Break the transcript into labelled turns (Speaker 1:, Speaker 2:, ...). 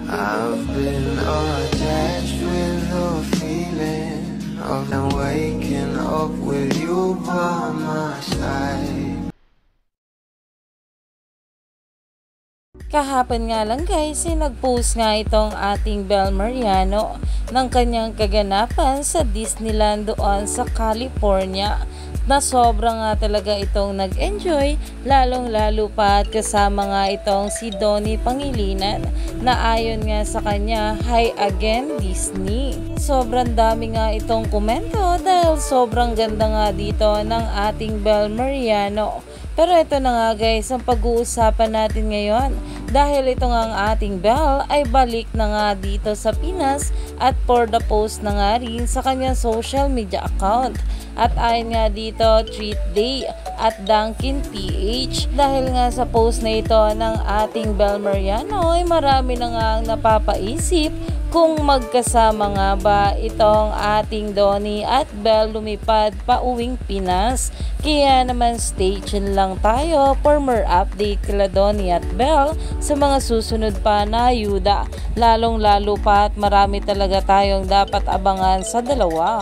Speaker 1: I've been attached with the feeling of waking up with you by my side.
Speaker 2: Kahapon nga lang guys, nag-post nga itong ating Bel Mariano ng kanyang kaganapan sa Disneyland doon sa California, na sobrang nga talaga itong nag-enjoy, lalong lalo pa at kasama nga itong si Donnie Pangilinan, na ayon nga sa kanya, hi again Disney. Sobrang dami nga itong komento dahil sobrang ganda nga dito ng ating Bel Mariano. Pero ito na nga guys ang pag-uusapan natin ngayon, dahil ito nga ang ating Bel ay balik na nga dito sa Pinas at for the post na nga rin sa kanyang social media account. At ayon nga dito, treat day at Dunkin PH. Dahil nga sa post na ito ng ating Bel Mariano ay marami na nga ang napapaisip kung magkasama nga ba itong ating Donnie at Bel lumipad pa uwing Pinas. Kaya naman stay tuned lang tayo for more update kila Donnie at Bel sa mga susunod pa na ayuda. Lalong lalo pa at marami talaga tayong dapat abangan sa dalawa.